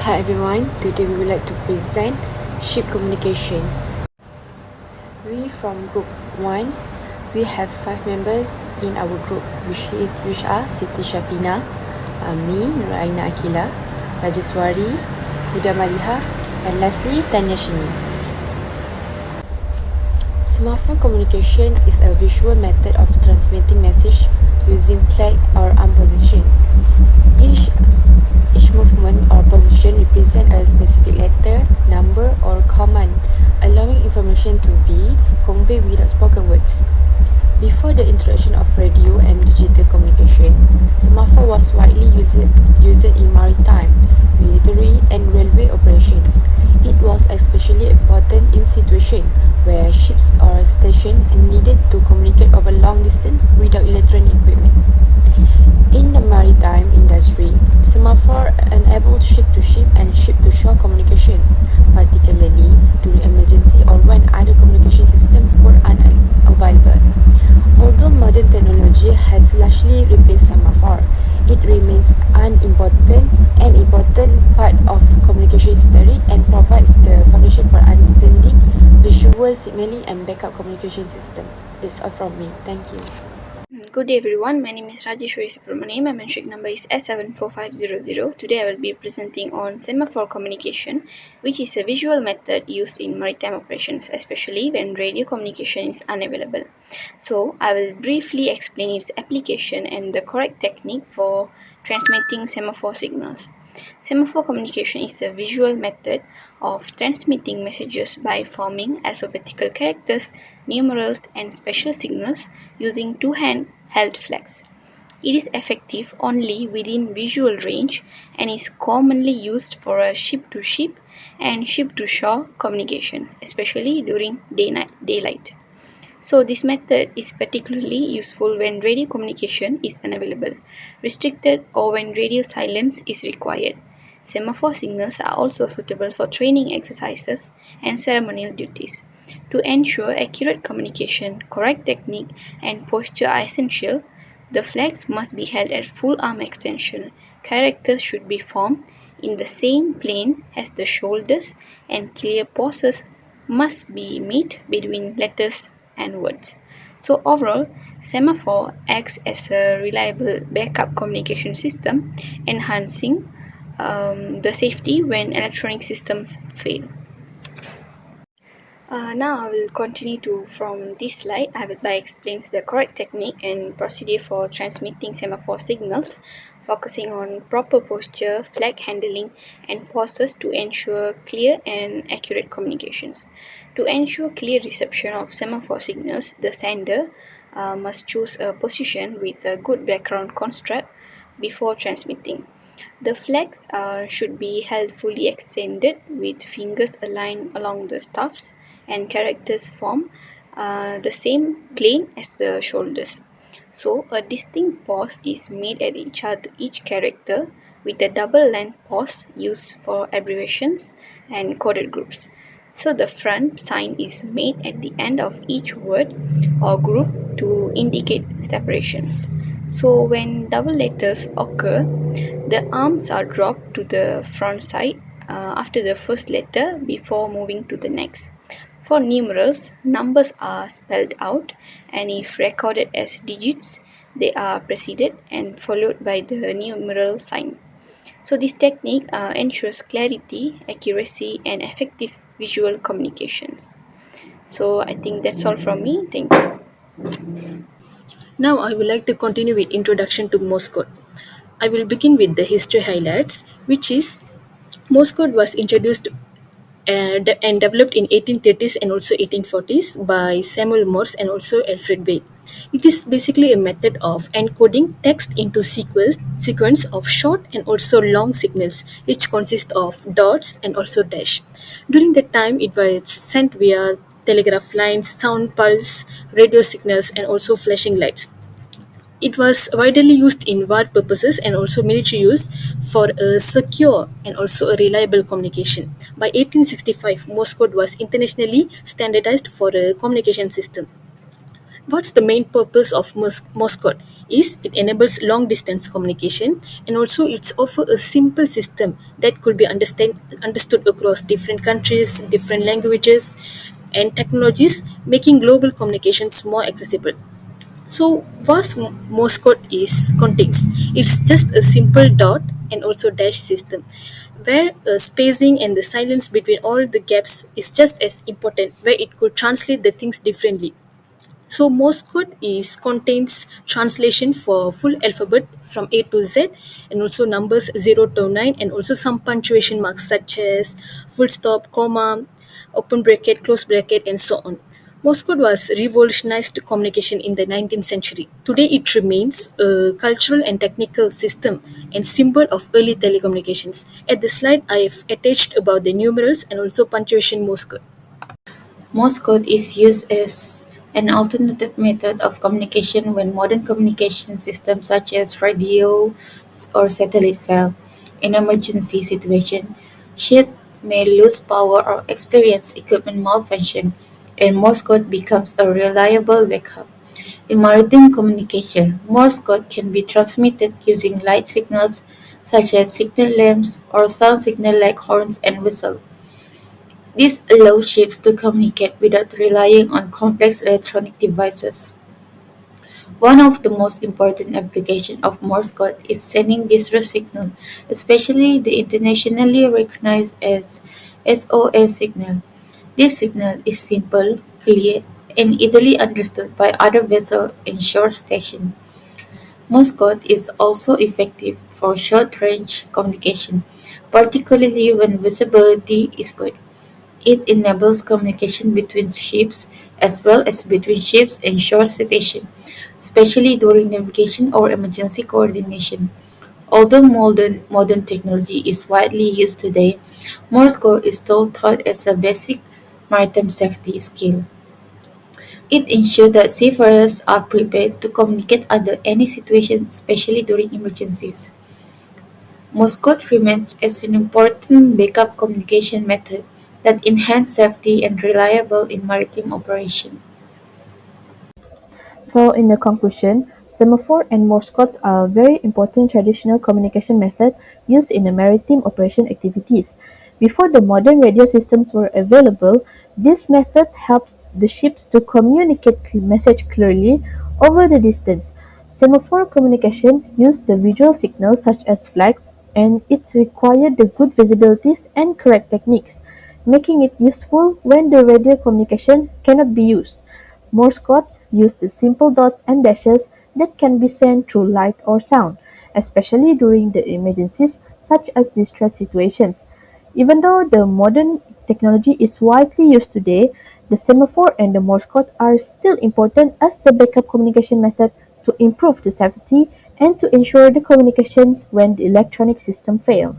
Hi everyone, today we would like to present ship communication. We from group 1, we have 5 members in our group which are Siti Shafina, me, Nuraina Akila, Rajaswari, Huda Maliha, and lastly Tanya Shini. Semaphore communication is a visual method of transmitting message using flag or arm position. Each movement or position represents a specific letter, number, or command, allowing information to be conveyed without spoken words. Before the introduction of radio and digital communication, semaphore was widely used in maritime, military, and railway operations. It was especially important in situations where ships or stations needed to communicate over long distance without electronic equipment. In the maritime industry, semaphore enabled ship-to-ship and ship-to-shore communication, particularly during emergency or when other communication systems were unavailable. Although modern technology has largely replaced semaphore, it remains an important part of communication history and provides the foundation for understanding visual signaling and backup communication system. That's all from me. Thank you. Good day everyone, my name is Rajeshwari Subramaniam. My mention number is S74500. Today I will be presenting on semaphore communication, which is a visual method used in maritime operations, especially when radio communication is unavailable. So I will briefly explain its application and the correct technique for transmitting semaphore signals. Semaphore communication is a visual method of transmitting messages by forming alphabetical characters, numerals, and special signals using two hand-held flags. It is effective only within visual range and is commonly used for a ship-to-ship and ship-to-shore communication, especially during daylight. So this method is particularly useful when radio communication is unavailable, restricted, or when radio silence is required. Semaphore signals are also suitable for training exercises and ceremonial duties. To ensure accurate communication, correct technique, and posture are essential. The flags must be held at full arm extension. Characters should be formed in the same plane as the shoulders, and clear pauses must be made between letters and words. So overall, semaphore acts as a reliable backup communication system, enhancing the safety when electronic systems fail. Now I will continue from this slide. I will explain the correct technique and procedure for transmitting semaphore signals, focusing on proper posture, flag handling, and pauses to ensure clear and accurate communications. To ensure clear reception of semaphore signals, the sender must choose a position with a good background construct before transmitting. The flags should be held fully extended with fingers aligned along the staffs, and characters form the same plane as the shoulders. So a distinct pause is made at each character, with a double length pause used for abbreviations and coded groups. So the front sign is made at the end of each word or group to indicate separations. So when double letters occur, the arms are dropped to the front side after the first letter before moving to the next. For numerals, numbers are spelled out, and if recorded as digits, they are preceded and followed by the numeral sign. So this technique ensures clarity, accuracy, and effective visual communications. So I think that's all from me. Thank you. Now I would like to continue with introduction to Morse code. I will begin with the history highlights, which is Morse code was introduced and developed in 1830s and also 1840s by Samuel Morse and also Alfred Bell. It is basically a method of encoding text into sequence of short and also long signals, which consist of dots and also dash. During that time, it was sent via telegraph lines, sound pulse, radio signals, and also flashing lights. It was widely used in war purposes and also military use for a secure and also a reliable communication. By 1865, Morse code was internationally standardized for a communication system. What's the main purpose of Morse code is it enables long distance communication, and also it's offer a simple system that could be understood across different countries, different languages and technologies, making global communications more accessible. So what Morse code is contains, it's just a simple dot and also dash system where spacing and the silence between all the gaps is just as important, where it could translate the things differently. So Morse code is contains translation for full alphabet from A to Z, and also numbers 0 to 9, and also some punctuation marks such as full stop, comma, open bracket, close bracket, and so on. Morse code was revolutionized communication in the 19th century. Today it remains a cultural and technical system and symbol of early telecommunications. At the slide I have attached about the numerals and also punctuation Morse code. Morse code is used as an alternative method of communication when modern communication systems such as radio or satellite fail. In emergency situation, ship may lose power or experience equipment malfunction, and Morse code becomes a reliable backup. In maritime communication, Morse code can be transmitted using light signals such as signal lamps or sound signal like horns and whistles. This allows ships to communicate without relying on complex electronic devices. One of the most important applications of Morse code is sending distress signal, especially the internationally recognized as SOS signal. This signal is simple, clear, and easily understood by other vessels in shore station. Morse code is also effective for short-range communication, particularly when visibility is good. It enables communication between ships as well as between ships and shore stations, especially during navigation or emergency coordination. Although modern technology is widely used today, Morse code is still taught as a basic maritime safety skill. It ensures that seafarers are prepared to communicate under any situation, especially during emergencies. Morse code remains as an important backup communication method that enhances safety and reliability in maritime operation. So, in the conclusion, semaphore and Morse code are very important traditional communication methods used in the maritime operation activities. Before the modern radio systems were available, this method helps the ships to communicate message clearly over the distance. Semaphore communication used the visual signals such as flags, and it required the good visibilities and correct techniques, making it useful when the radio communication cannot be used. Morse code used the simple dots and dashes that can be sent through light or sound, especially during the emergencies such as distress situations. Even though the modern technology is widely used today, the semaphore and the Morse code are still important as the backup communication method to improve the safety and to ensure the communications when the electronic system fail.